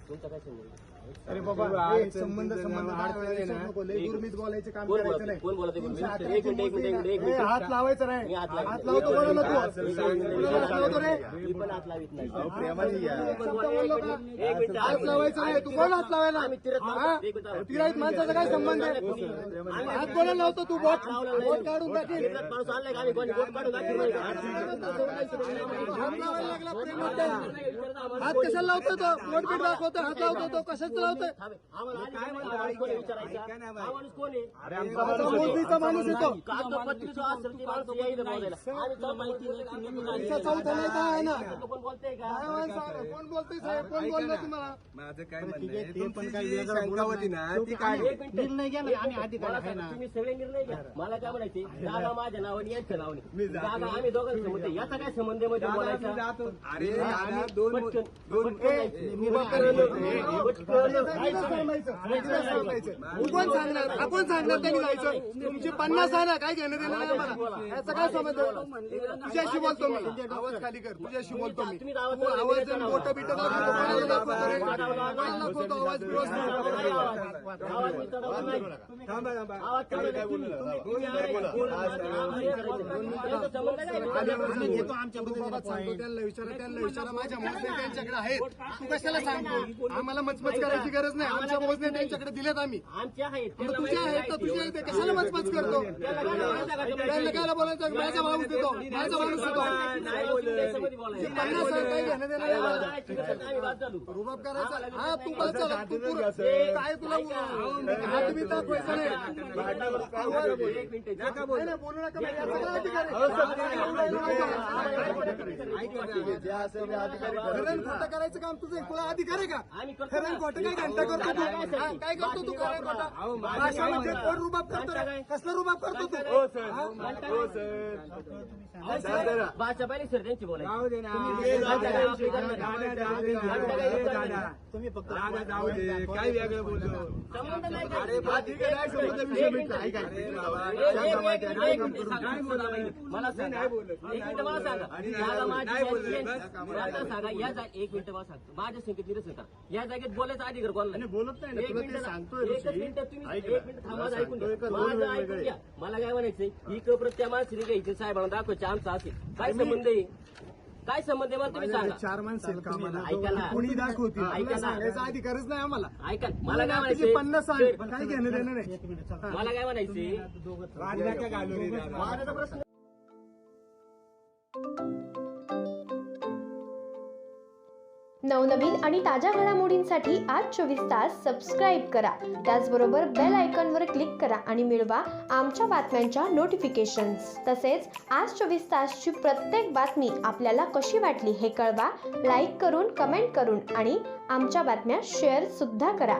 तुमचा काय संबंध? अरे बाबा संबंध गुरमीत बोलायचे काम करायचं नाही. कोण बोलत? हात लावायचं नाही. हात लावतो कोणाला तू? हात लावतो रे. मी पण हात लावित नाही. हात लावायचं नाही. तू कोण हात लावायला? तिराईत माणसाचा काय संबंध आहे? हात कोणाला लावतो तू? बोट काढून टाकेल. माणूस आणलाय का? आम्ही बोट काढून टाकेल. हात कशाला लावतो तो? बोट बीट दाखवतो, हात लावतो तो कशाच लावतोय? माणूस कोण आहे? मोदीचा माणूस येतो. कागदपत्रीचा असेल ती माणसं यायला बोलायला. आणि तुला माहिती नाही चौथा नाही काय आहे ना? कोण बोलतंय का? काय माणसं? कोण बोलतोय साहेब? कोण बोललं तुम्हाला? माझं काय म्हणणं आहे, तुमची जी शंका होती ना ती काय? निर्णय घ्या ना. आम्ही अधिकारी आहे ना. तुम्ही सगळे निर्णय घ्या. मला काय म्हणायचे, जागा माझ्या नावाने यांच्या नावाने. जागा आम्ही दोघांचं म्हणते. याचा काय संबंध मध्ये बोलायचा? अरे दादा, दोन कोण सांगणार? आपण सांगणार त्यांनी जायचं. तुमची 50 आहे ना, काय घेणं देणं नाही आम्हाला. याचा काय समज? तुझ्याशी बोलतो मी. आवाज खाली कर. तुझ्याशी बोलतो मी. आवाज मोठं बिट दाखवतो. कोणाला दाखवतो रे? कोणाला दाखवतो आवाज? आवाज मी चढवला नाही. आवाज चढवला तुम्ही. याचा संबंध काय? आम्ही घेतो आमच्या बाबा सांगतो. त्यांना विचारा माझ्या मोजणे त्यांच्याकडे आहेत. तू कशाला सांगतो? आम्हाला मचमच करायची गरज नाही. आमच्या मोजणे त्यांच्याकडे दिलेत आम्ही. आमचे आहेत. तुझे आहेत तर तुझे आहेत. कशाला मचमच करतो? त्यांना काय बोलायचं? माझा माणूस देतो. माझा माणूस देतो. 50 काय घेणं देणं नाही आम्हाला. रुबाब करायचा. हा तू काय तुला हात मी दाखवायचा नाही. बोलू नका. खरं खोटं करायचं काम तुझं. तुला अधिकार आहे का? खरं खोटं काय घंटा करतो तू? काय करतो तू? खरं खोटा भाषामध्ये कोण रुबाब करतो? कसला रुबाब करतो तू? भाषा पाहिली सर त्यांची बोलायची. तुम्ही फक्त जाऊ दे, काय वेगळं बोलतो. संबंध नाही का? मला सांगा. एक मिनिट मला सांगा. जागा माझी आता सांगा. या एक मिनिट मला सांगतो. माझ्या संख्येत निरसन करा. या जागेत बोलायचा अधिकार कोणाला? बोलत नाही ना. तुला ते सांगतोय. एकच मिनिट तुम्ही एक मिनिट थांबा. ऐकून घ्या. माझं ऐकून घ्या. मला काय म्हणायचंय, ही कप्रत त्या माणसाने घ्यायची साहेबांना दाखवायची. आमचा असेल काय संबंध आहे? काय संबंध आहे मला तुम्ही सांगा. 4 माणसं आहेत कामाला. ऐका ना. कुणी दाखवतील. ऐका ना. सांगायचा अधिकारच नाही आम्हाला. ऐका मला काय म्हणायचंय, 50 सांग. काय घेणं देणं नाही. मला काय म्हणायचंय, माझा प्रश्न नवनवीन आणि ताज्या घडामोडींसाठी आज 24 तास सबस्क्राईब करा. त्याचबरोबर बेल आयकॉनवर क्लिक करा आणि मिळवा आमच्या बातम्यांच्या नोटिफिकेशन्स. तसेच आज 24 तासची प्रत्येक बातमी आपल्याला कशी वाटली हे कळवा. लाईक करून, कमेंट करून आणि आमच्या बातम्या शेअर सुद्धा करा.